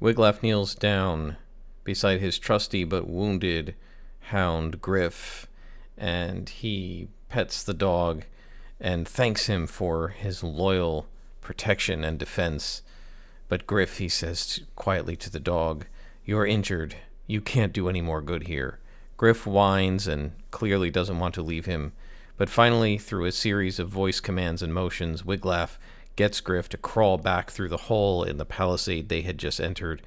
Wiglaf kneels down beside his trusty but wounded hound Griff, and he pets the dog and thanks him for his loyal protection and defense. But Griff, he says quietly to the dog, "You're injured. You can't do any more good here." Griff whines and clearly doesn't want to leave him, but finally, through a series of voice commands and motions, Wiglaf gets Griff to crawl back through the hole in the palisade they had just entered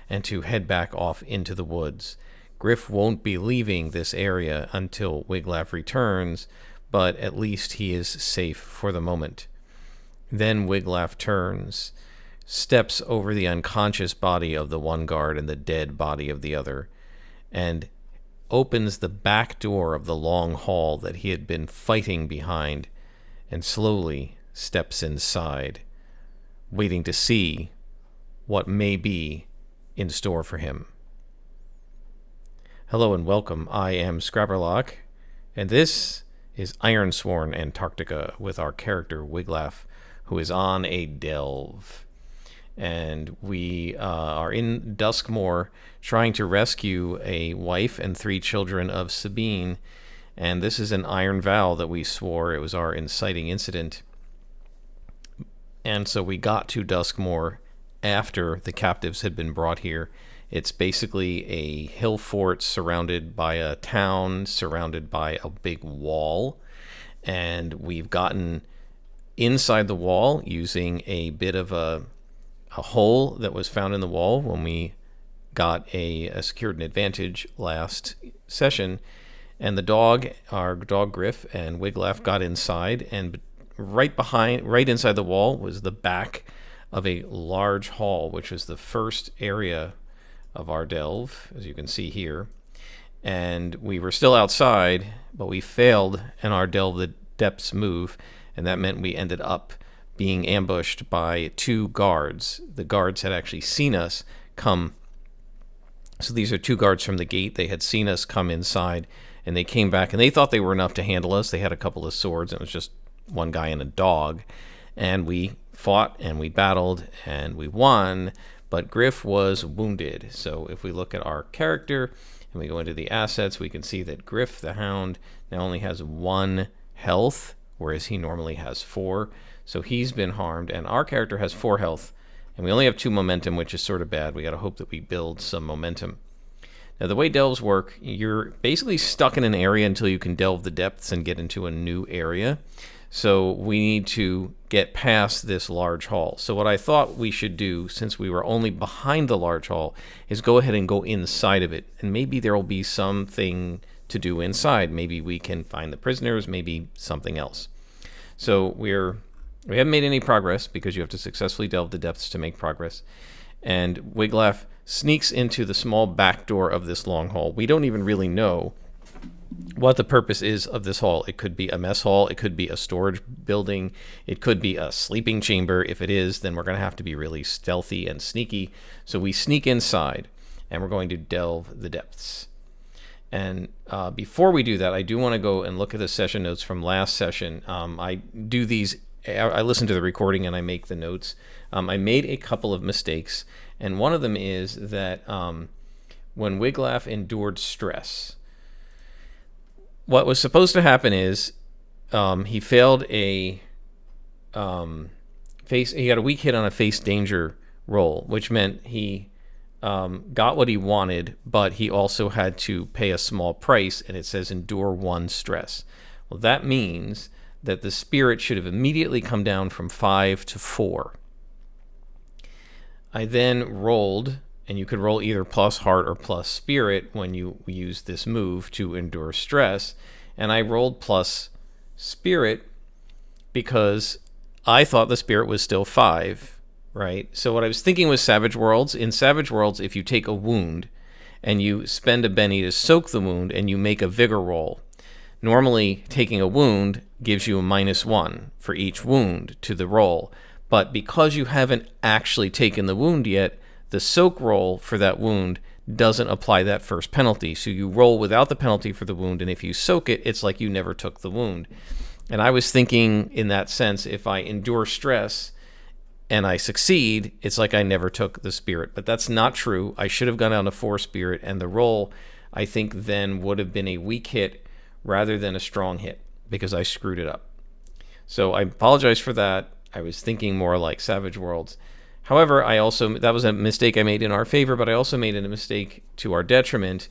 and to head back off into the woods. Griff won't be leaving this area until Wiglaf returns, but at least he is safe for the moment. Then Wiglaf turns, steps over the unconscious body of the one guard and the dead body of the other, and opens the back door of the long hall that he had been fighting behind, and slowly steps inside, waiting to see what may be in store for him. Hello and welcome. I am Scrapperlock, and this is Ironsworn, Antarctica, with our character Wiglaf, who is on a delve. And we are in Duskmoor trying to rescue a wife and 3 children of Sabine. And this is an iron vow that we swore. It was our inciting incident. And so we got to Duskmoor after the captives had been brought here. It's basically a hill fort surrounded by a town, surrounded by a big wall. And we've gotten inside the wall using a bit of a hole that was found in the wall when we got secured an advantage last session. And the dog, our dog Griff, and Wiglaf got inside, and right inside the wall was the back of a large hall, which was the first area of our delve, as you can see here. And we were still outside, but we failed in our delve the depths move, and that meant we ended up being ambushed by 2 guards. The guards had actually seen us come. So these are 2 guards from the gate. They had seen us come inside, and they came back, and they thought they were enough to handle us. They had a couple of swords, and it was just one guy and a dog. And we fought, and we battled, and we won, but Griff was wounded. So if we look at our character, and we go into the assets, we can see that Griff, the hound, now only has 1 health, whereas he normally has 4. So he's been harmed, and our character has 4 health, and we only have 2 momentum, which is sort of bad. We got to hope that we build some momentum. Now, the way delves work, you're basically stuck in an area until you can delve the depths and get into a new area. So we need to get past this large hall. So what I thought we should do, since we were only behind the large hall, is go ahead and go inside of it, and maybe there will be something to do inside. Maybe we can find the prisoners, maybe something else. So we haven't made any progress because you have to successfully delve the depths to make progress. And Wiglaf sneaks into the small back door of this long hall. We don't even really know what the purpose is of this hall. It could be a mess hall. It could be a storage building. It could be a sleeping chamber. If it is, then we're going to have to be really stealthy and sneaky. So we sneak inside, and we're going to delve the depths. And before we do that, I do want to go and look at the session notes from last session. I do these. I listen to the recording and I make the notes. I made a couple of mistakes, and one of them is that when Wiglaf endured stress, what was supposed to happen is he failed he got a weak hit on a face danger roll, which meant he got what he wanted, but he also had to pay a small price, and it says endure 1 stress. Well, that means that the spirit should have immediately come down from 5 to 4. I then rolled, and you could roll either plus heart or plus spirit when you use this move to endure stress, and I rolled plus spirit because I thought the spirit was still 5, right? So what I was thinking was Savage Worlds. In Savage Worlds, if you take a wound and you spend a Benny to soak the wound and you make a vigor roll, normally taking a wound gives you a -1 for each wound to the roll. But because you haven't actually taken the wound yet, the soak roll for that wound doesn't apply that first penalty. So you roll without the penalty for the wound, and if you soak it, it's like you never took the wound. And I was thinking in that sense, if I endure stress, and I succeed, it's like I never took the spirit. But that's not true. I should have gone down to 4 spirit, and the roll, I think, then would have been a weak hit rather than a strong hit because I screwed it up. So I apologize for that. I was thinking more like Savage Worlds. However, that was a mistake I made in our favor, but I also made a mistake to our detriment.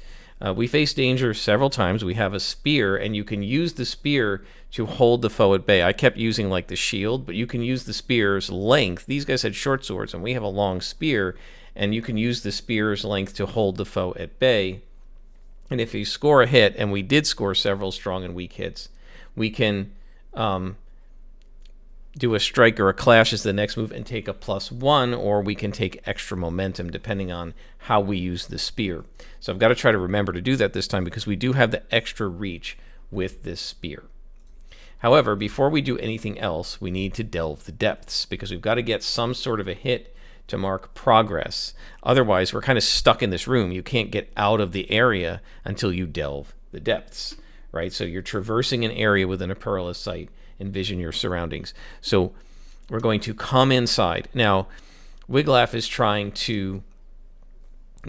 We face danger several times. We have a spear, and you can use the spear to hold the foe at bay. I kept using like the shield, but you can use the spear's length. These guys had short swords, and we have a long spear, and you can use the spear's length to hold the foe at bay. And if you score a hit, and we did score several strong and weak hits, we can do a strike or a clash as the next move and take a +1, or we can take extra momentum depending on how we use the spear. So I've got to try to remember to do that this time because we do have the extra reach with this spear. However, before we do anything else, we need to delve the depths because we've got to get some sort of a hit to mark progress. Otherwise, we're kind of stuck in this room. You can't get out of the area until you delve the depths, right? So you're traversing an area within a perilous site. Envision your surroundings. So we're going to come inside. Now, Wiglaf is trying to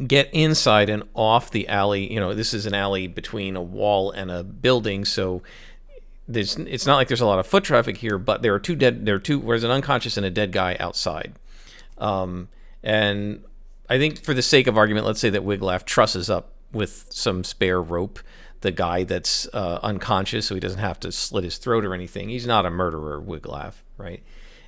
get inside and off the alley. This is an alley between a wall and a building, so it's not like there's a lot of foot traffic here, but there's an unconscious and a dead guy outside. And I think for the sake of argument, let's say that Wiglaf trusses up with some spare rope the guy that's unconscious, so he doesn't have to slit his throat or anything. He's not a murderer, Wiglaf, right?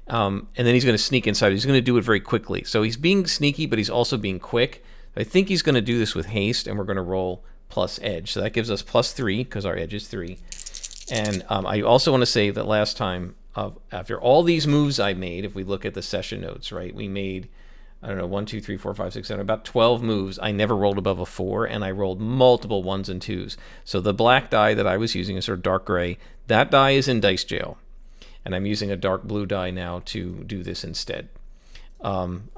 And then he's going to sneak inside. He's going to do it very quickly. So he's being sneaky, but he's also being quick. I think he's going to do this with haste, and we're going to roll plus edge. So that gives us +3 because our edge is 3. And I also want to say that last time, after all these moves I made, if we look at the session notes, right, we made, 1, 2, 3, 4, 5, 6, 7, about 12 moves. I never rolled above a 4, and I rolled multiple 1s and 2s. So the black die that I was using is sort of dark gray. That die is in dice jail, and I'm using a dark blue die now to do this instead. I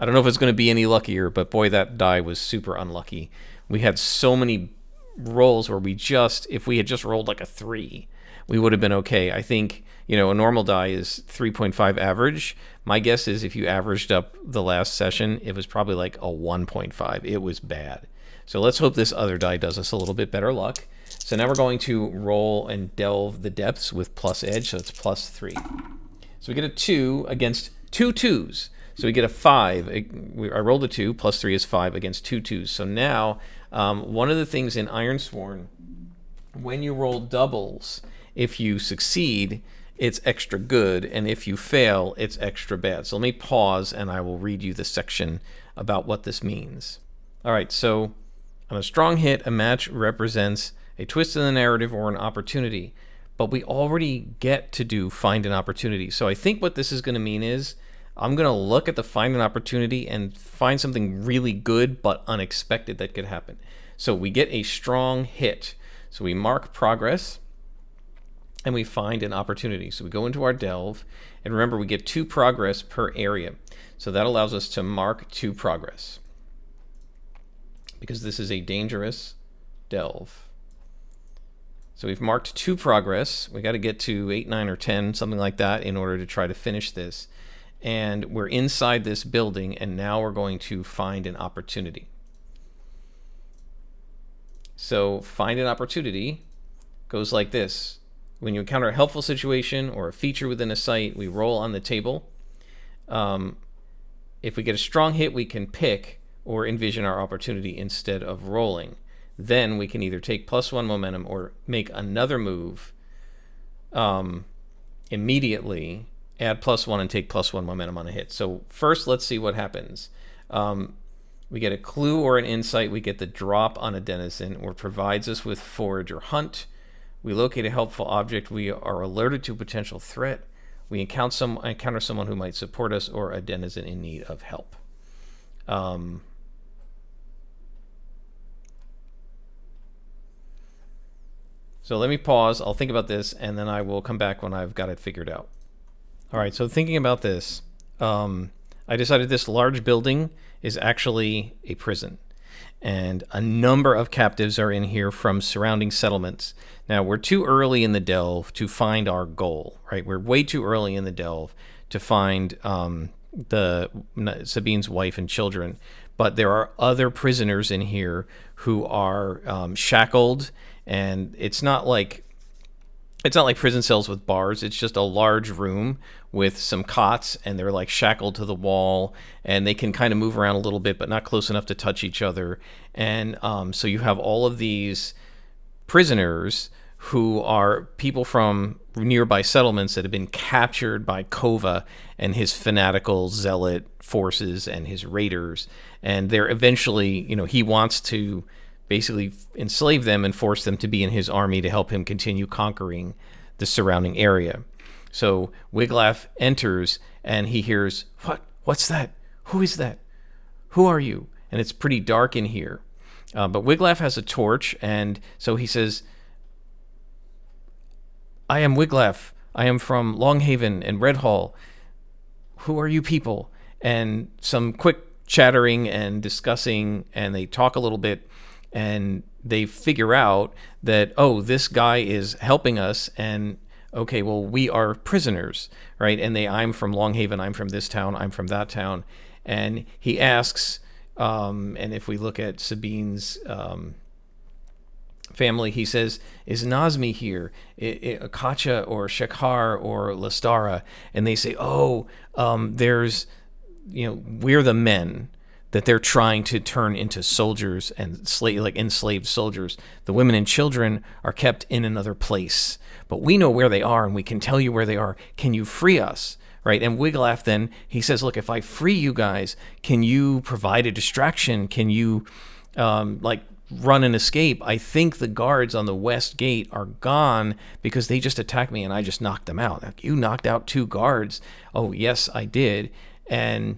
don't know if it's going to be any luckier, but boy, that die was super unlucky. We had so many rolls where if we had just rolled like a 3, we would have been okay. I think, a normal die is 3.5 average. My guess is if you averaged up the last session, it was probably like a 1.5. It was bad. So let's hope this other die does us a little bit better luck. So now we're going to roll and delve the depths with plus edge, so it's +3. So we get a 2 against 2 2s. So we get a 5. I rolled a 2, +3 is 5 against 2 2s. So now, one of the things in Ironsworn, when you roll doubles, if you succeed, it's extra good, and if you fail, it's extra bad. So let me pause, and I will read you the section about what this means. All right, so on a strong hit, a match represents a twist in the narrative or an opportunity, but we already get to find an opportunity. So I think what this is going to mean is I'm going to look at the find an opportunity and find something really good but unexpected that could happen. So we get a strong hit. So we mark progress, and we find an opportunity. So we go into our delve, and remember, we get 2 progress per area. So that allows us to mark 2 progress, because this is a dangerous delve. So we've marked 2 progress. We got to get to 8, 9, or 10, something like that, in order to try to finish this. And we're inside this building, and now we're going to find an opportunity. So find an opportunity goes like this. When you encounter a helpful situation or a feature within a site, we roll on the table. If we get a strong hit, we can pick or envision our opportunity instead of rolling. Then we can either take +1 momentum or make another move immediately, add +1 and take +1 momentum on a hit. So first, let's see what happens. We get a clue or an insight. We get the drop on a denizen, or provides us with forage or hunt. We locate a helpful object. We are alerted to a potential threat. We encounter someone who might support us, or a denizen in need of help. So let me pause. I'll think about this, and then I will come back when I've got it figured out. All right, so thinking about this, I decided this large building is actually a prison, and a number of captives are in here from surrounding settlements. Now, we're too early in the delve to find our goal, right? We're way too early in the delve to find Sabine's wife and children. But there are other prisoners in here who are shackled, and it's not like prison cells with bars. It's just a large room with some cots, and they're like shackled to the wall, and they can kind of move around a little bit, but not close enough to touch each other. And so you have all of these prisoners who are people from nearby settlements that have been captured by Kova and his fanatical zealot forces and his raiders. And they're eventually, he wants to basically enslave them and force them to be in his army to help him continue conquering the surrounding area. So Wiglaf enters and he hears, What's that? Who is that? Who are you? And it's pretty dark in here. But Wiglaf has a torch, and so he says, I am Wiglaf. I am from Longhaven and Redhall. Who are you people? And some quick chattering and discussing, and they talk a little bit, and they figure out that, this guy is helping us, and okay, well, we are prisoners, right? And I'm from Longhaven, I'm from this town, I'm from that town. And he asks, and if we look at Sabine's family, he says, is Nazmi here? Akacha or Shekhar or Lastara? And they say, there's, we're the men that they're trying to turn into soldiers and enslaved soldiers. The women and children are kept in another place, but we know where they are and we can tell you where they are. Can you free us? Right? And Wiglaf then, he says, look, if I free you guys, can you provide a distraction? Can you run and escape? I think the guards on the west gate are gone because they just attacked me and I just knocked them out. Like, you knocked out 2 guards. Oh, yes, I did. And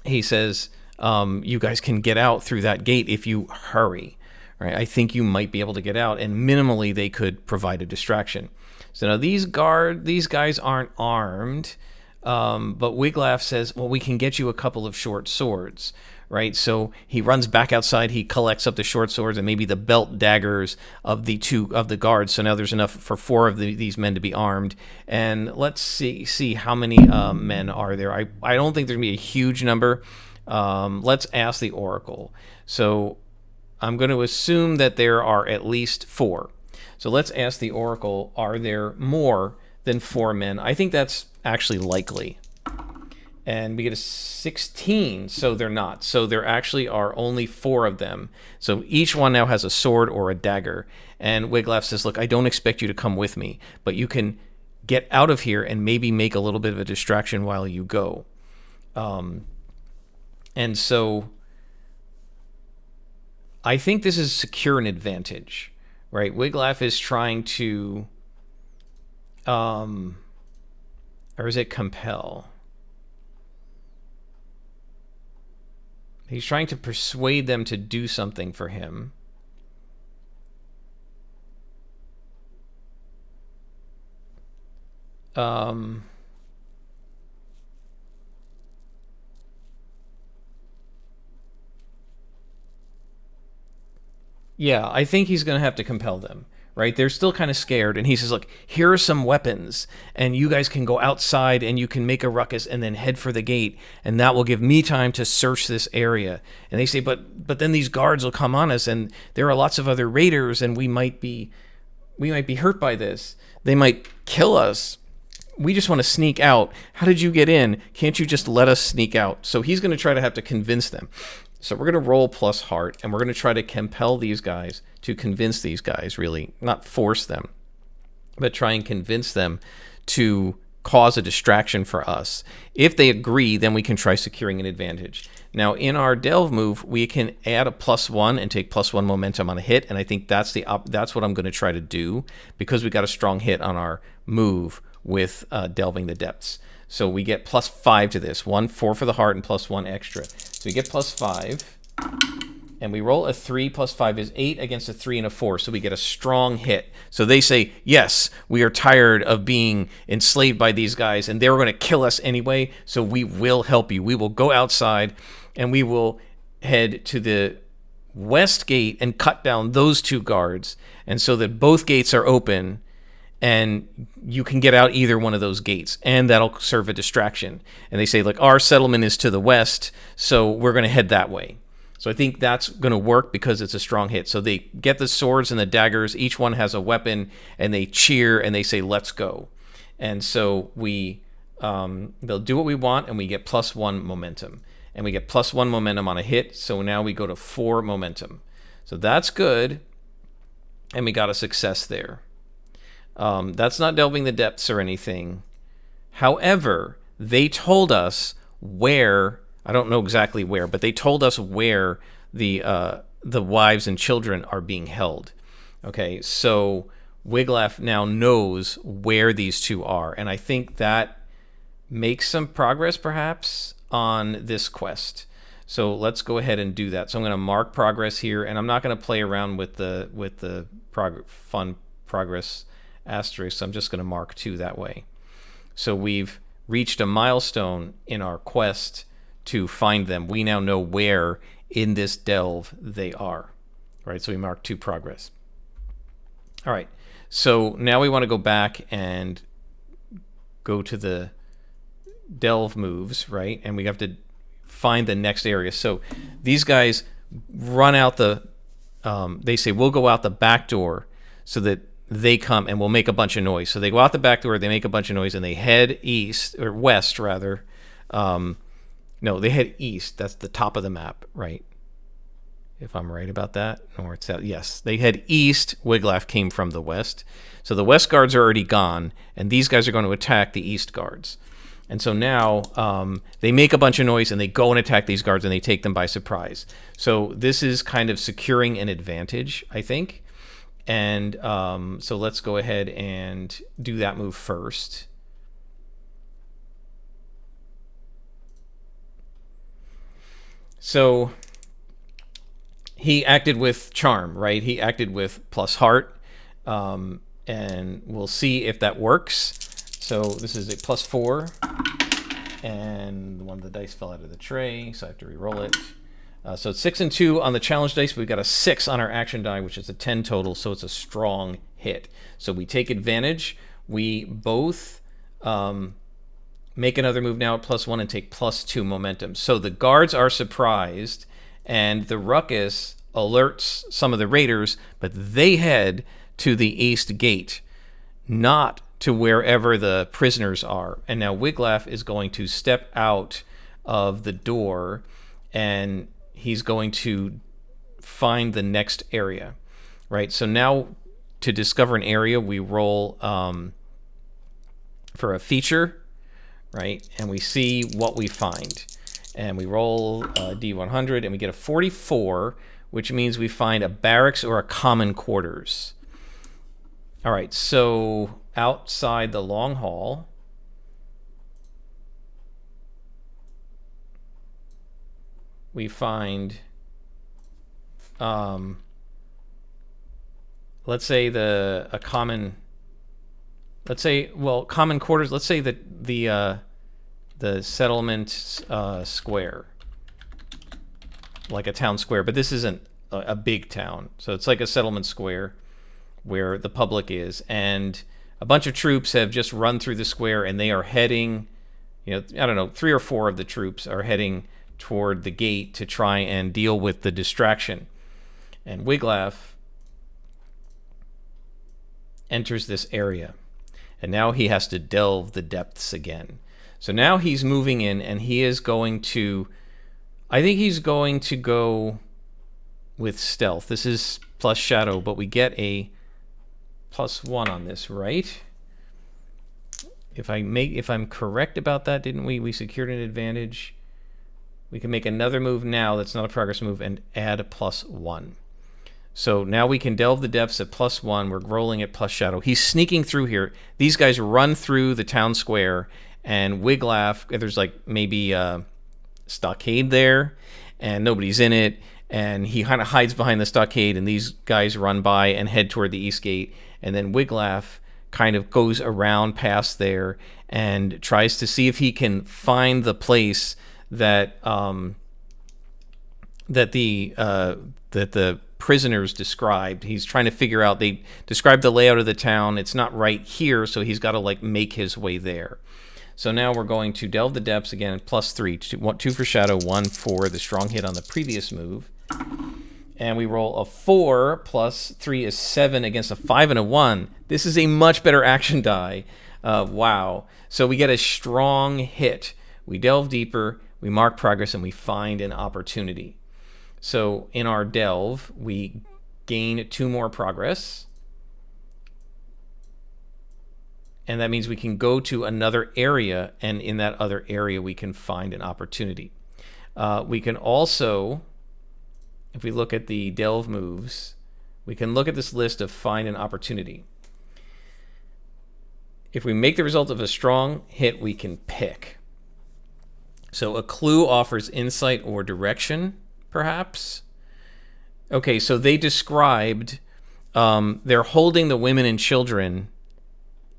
he says, you guys can get out through that gate if you hurry. Right? I think you might be able to get out, and minimally they could provide a distraction. So now these guys aren't armed, but Wiglaf says, well, we can get you a couple of short swords. Right, so he runs back outside. He collects up the short swords and maybe the belt daggers of the 2 of the guards. So now there's enough for 4 of these men to be armed. And let's see how many men are there. I don't think there's gonna be a huge number. Let's ask the Oracle. So I'm going to assume that there are at least 4. So let's ask the Oracle: are there more than 4 men? I think that's actually likely. And we get a 16, so they're not. So there actually are only 4 of them. So each one now has a sword or a dagger. And Wiglaf says, look, I don't expect you to come with me, but you can get out of here and maybe make a little bit of a distraction while you go. And so I think this is secure an advantage, right? Wiglaf is trying to, or is it compel? He's trying to persuade them to do something for him. Yeah, I think he's going to have to compel them, right? They're still kind of scared, and he says, look, here are some weapons, and you guys can go outside, and you can make a ruckus, and then head for the gate, and that will give me time to search this area. And they say, but then these guards will come on us, and there are lots of other raiders, and we might be hurt by this. They might kill us. We just want to sneak out. How did you get in? Can't you just let us sneak out? So he's going to try to have to convince them. So we're going to roll plus heart, and we're going to try to compel these guys, to convince these guys, really, not force them, but try and convince them to cause a distraction for us. If they agree, then we can try securing an advantage. Now, in our delve move, we can add a +1 and take +1 momentum on a hit, and I think that's what I'm going to try to do, because we got a strong hit on our move with delving the depths. So we get +5 to this. 4 for the heart and +1 extra. So we get +5, and we roll a 3 + 5 is 8 against a 3 and a 4. So we get a strong hit. So they say, yes, we are tired of being enslaved by these guys, and they're going to kill us anyway, so we will help you. We will go outside, and we will head to the west gate and cut down those 2 guards, and so that both gates are open. and you can get out either one of those gates, and that'll serve a distraction. And they say, like, our settlement is to the west, so we're going to head that way. So I think that's going to work because it's a strong hit. So they get the swords and the daggers. Each one has a weapon, and they cheer, and they say, let's go. And so they'll do what we want, and we get +1 momentum. And we get +1 momentum on a hit, so now we go to 4 momentum. So that's good, and we got a success there. That's not delving the depths or anything. However, they told us where, I don't know exactly where, but they told us where the wives and children are being held. Okay, so Wiglaf now knows where these two are, and I think that makes some progress perhaps on this quest. So let's go ahead and do that. So I'm going to mark progress here, and I'm not going to play around with the fun progress asterisk. I'm just going to mark 2 that way. So we've reached a milestone in our quest to find them. We now know where in this delve they are. Right? So we mark 2 progress. All right. So now we want to go back and go to the delve moves, right? And we have to find the next area. So these guys run out they say, we'll go out the back door so that they come and we'll make a bunch of noise. So they go out the back door, they make a bunch of noise, and they head east, or west rather. No, they head east. That's the top of the map, right? If I'm right about that. North, south. Yes, they head east. Wiglaf came from the west. So the west guards are already gone, and these guys are going to attack the east guards. And so now they make a bunch of noise, and they go and attack these guards, and they take them by surprise. So this is kind of securing an advantage, I think. And so let's go ahead and do that move first. So he acted with charm, right? He acted with plus heart. And we'll see if that works. So this is a +4. And one of the dice fell out of the tray, so I have to re-roll it. So it's 6 and 2 on the challenge dice. We've got a 6 on our action die, which is a 10 total, so it's a strong hit. So we take advantage. We both make another move now at +1 and take +2 momentum. So the guards are surprised, and the ruckus alerts some of the raiders, but they head to the east gate, not to wherever the prisoners are. And now Wiglaf is going to step out of the door, and he's going to find the next area, right? So now to discover an area, we roll for a feature, right? And we see what we find. And we roll D100, and we get a 44, which means we find a barracks or a common quarters. All right, so outside the long hall, we find, let's say common quarters. Let's say that the settlement square, like a town square, but this isn't a big town, so it's like a settlement square where the public is, and a bunch of troops have just run through the square, and they are heading, I don't know, 3 or 4 of the troops are heading toward the gate to try and deal with the distraction. And Wiglaf enters this area, and now he has to delve the depths again. So now he's moving in, and he is going to, I think he's going to go with stealth. This is plus shadow, but we get a +1 on this, right? If I'm correct about that, didn't we? We secured an advantage. We can make another move now that's not a progress move and add a +1. So now we can delve the depths at +1. We're rolling at plus shadow. He's sneaking through here. These guys run through the town square, and Wiglaf, there's like maybe a stockade there, and nobody's in it, and he kind of hides behind the stockade, and these guys run by and head toward the east gate, and then Wiglaf kind of goes around past there and tries to see if he can find the place that that the prisoners described. He's trying to figure out, they described the layout of the town. It's not right here, so he's got to like make his way there. So now we're going to delve the depths again, +3, 2 for shadow, 1 for the strong hit on the previous move. And we roll a 4 plus 3 is 7 against a 5 and a 1. This is a much better action die. Wow. So we get a strong hit. We delve deeper, we mark progress, and we find an opportunity. So in our delve, we gain 2 more progress. And that means we can go to another area, and in that other area we can find an opportunity. We can also, if we look at the delve moves, we can look at this list of find an opportunity. If we make the result of a strong hit, we can pick. So a clue offers insight or direction, perhaps. Okay, so they described they're holding the women and children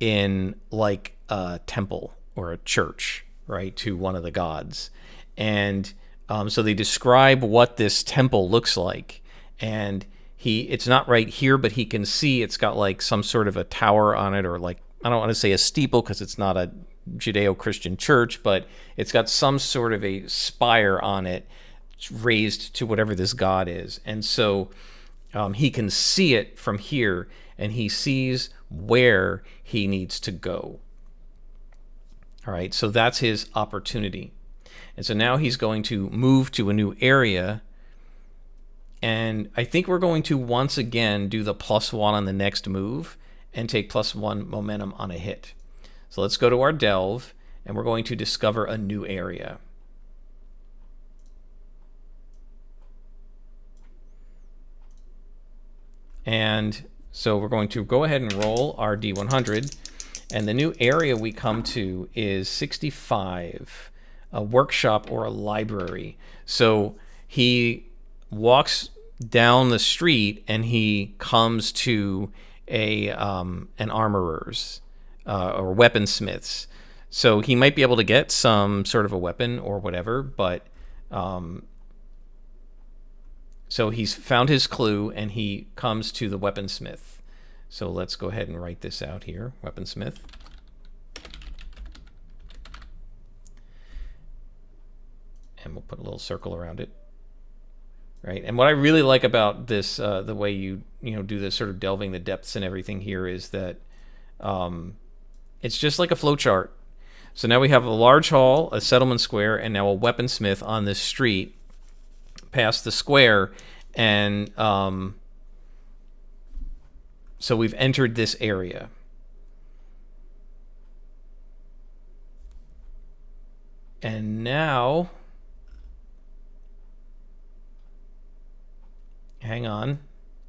in like a temple or a church, right, to one of the gods. And so they describe what this temple looks like. And it's not right here, but he can see it's got like some sort of a tower on it, or like, I don't want to say a steeple because it's not a Judeo-Christian church, but it's got some sort of a spire on it raised to whatever this god is. And so he can see it from here, and he sees where he needs to go. All right, so that's his opportunity. And so now he's going to move to a new area, and I think we're going to once again do the +1 on the next move and take +1 momentum on a hit. So let's go to our delve, and we're going to discover a new area. And so we're going to go ahead and roll our D100, and the new area we come to is 65, a workshop or a library. So he walks down the street and he comes to an armorer's or weaponsmith's. So he might be able to get some sort of a weapon or whatever, but so he's found his clue and he comes to the weaponsmith. So let's go ahead and write this out here, weaponsmith. And we'll put a little circle around it. Right, and what I really like about this, the way you do this sort of delving the depths and everything here, is that it's just like a flowchart. So now we have a large hall, a settlement square, and now a weaponsmith on this street past the square, and so we've entered this area. And now, hang on,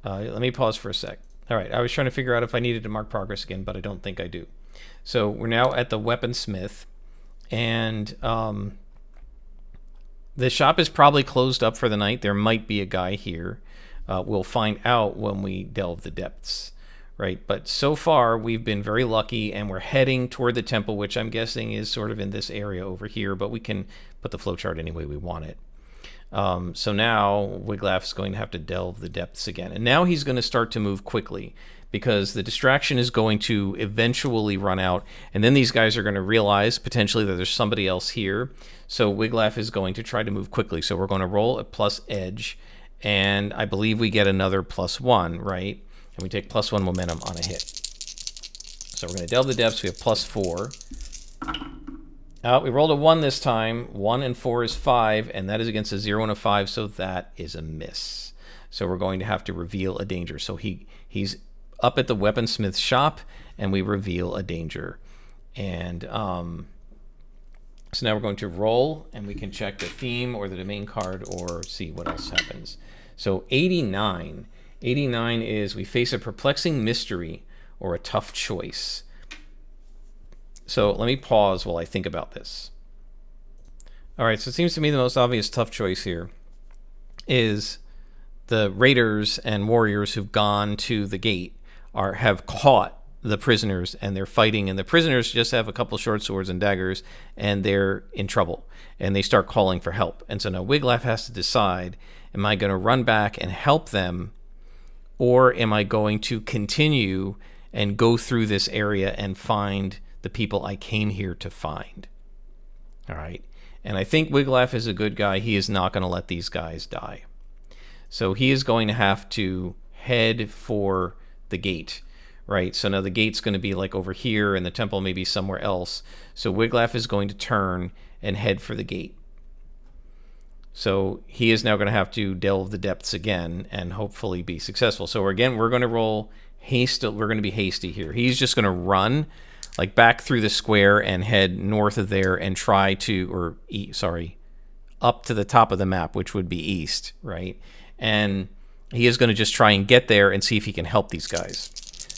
let me pause for a sec. All right, I was trying to figure out if I needed to mark progress again, but I don't think I do. So we're now at the weaponsmith, and the shop is probably closed up for the night. There might be a guy here. We'll find out when we delve the depths, right? But so far, we've been very lucky, and we're heading toward the temple, which I'm guessing is sort of in this area over here, but we can put the flowchart any way we want it. So now Wiglaf's going to have to delve the depths again. And now he's going to start to move quickly, because the distraction is going to eventually run out. And then these guys are going to realize potentially that there's somebody else here. So Wiglaf is going to try to move quickly. So we're going to roll a plus edge. And I believe we get another +1, right? And we take +1 momentum on a hit. So we're going to delve the depths. We have +4. We rolled a 1 this time. 1 and 4 is 5, and that is against a 0 and a 5, so that is a miss. So we're going to have to reveal a danger. So he's up at the weaponsmith shop, and we reveal a danger. And so now we're going to roll, and we can check the theme or the domain card or see what else happens. So 89. 89 is we face a perplexing mystery or a tough choice. So let me pause while I think about this. All right, so it seems to me the most obvious tough choice here is the raiders and warriors who've gone to the gate have caught the prisoners, and they're fighting, and the prisoners just have a couple short swords and daggers, and they're in trouble, and they start calling for help. And so now Wiglaf has to decide, am I going to run back and help them or am I going to continue and go through this area and find the people I came here to find? All right. And I think Wiglaf is a good guy. He is not going to let these guys die. So he is going to have to head for the gate, right? So now the gate's going to be like over here, and the temple may be somewhere else. So Wiglaf is going to turn and head for the gate. So he is now going to have to delve the depths again and hopefully be successful. So again, we're going to roll hasty. We're going to be hasty here. He's just going to run like back through the square and head north of there and try to, up to the top of the map, which would be east, right? And he is going to just try and get there and see if he can help these guys.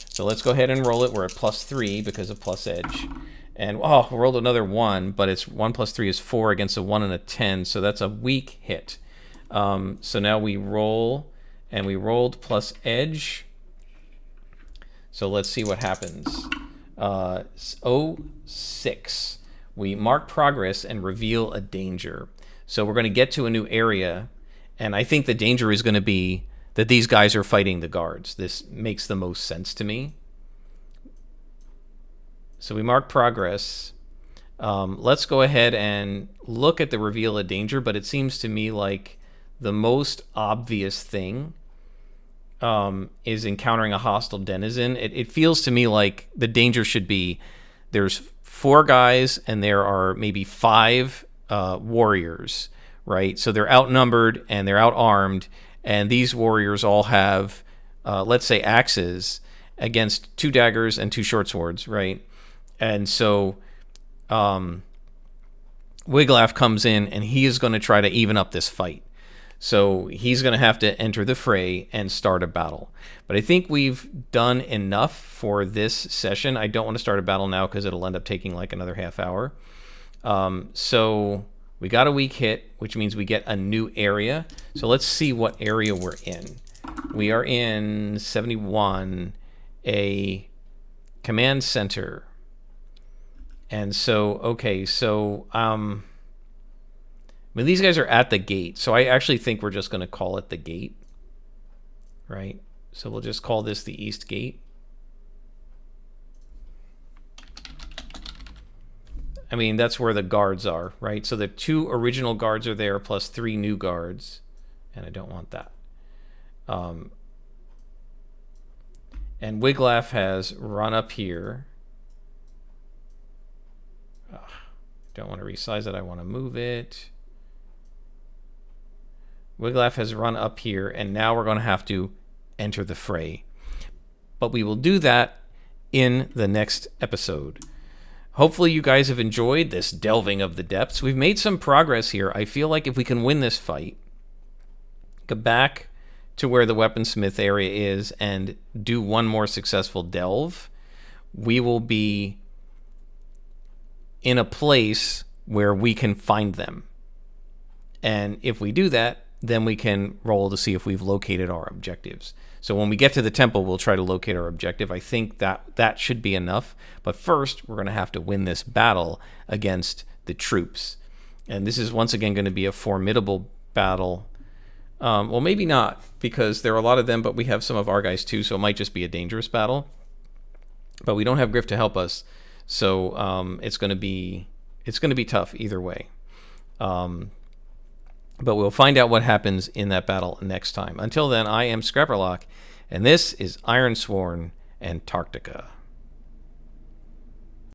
So let's go ahead and roll it. We're at +3 because of plus edge. And, we rolled another 1, but it's 1 + 3 is 4 against a 1 and a 10, so that's a weak hit. So now we roll, and we rolled plus edge. So let's see what happens. 6. We mark progress and reveal a danger. So we're going to get to a new area, and I think the danger is going to be that these guys are fighting the guards. This makes the most sense to me. So we mark progress. Let's go ahead and look at the reveal a danger, but it seems to me like the most obvious thing is encountering a hostile denizen. It feels to me like the danger should be there's 4 guys and there are maybe 5 warriors, right? So they're outnumbered and they're outarmed, and these warriors all have, let's say, axes against 2 daggers and 2 short swords, right? And so Wiglaf comes in, and he is going to try to even up this fight. So he's going to have to enter the fray and start a battle. But I think we've done enough for this session. I don't want to start a battle now because it'll end up taking like another half hour. So we got a weak hit, which means we get a new area. So let's see what area we're in. We are in 71, a command center. And so, okay, so these guys are at the gate, so I actually think we're just going to call it the gate, right? So we'll just call this the East Gate. I mean, that's where the guards are, right? So the 2 original guards are there, plus 3 new guards, and I don't want that. And Wiglaf has run up here. Don't want to resize it, I want to move it. Wiglaf has run up here, and now we're going to have to enter the fray. But we will do that in the next episode. Hopefully you guys have enjoyed this delving of the depths. We've made some progress here. I feel like if we can win this fight, go back to where the Weaponsmith area is and do one more successful delve, we will be in a place where we can find them. And if we do that, then we can roll to see if we've located our objectives. So when we get to the temple, we'll try to locate our objective. I think that should be enough. But first, we're going to have to win this battle against the troops. And this is once again going to be a formidable battle. Well, maybe not, because there are a lot of them, but we have some of our guys too, so it might just be a dangerous battle. But we don't have Griff to help us, so it's going to be tough either way. But we'll find out what happens in that battle next time. Until then, I am Scrapperlock, and this is Ironsworn, Antarctica.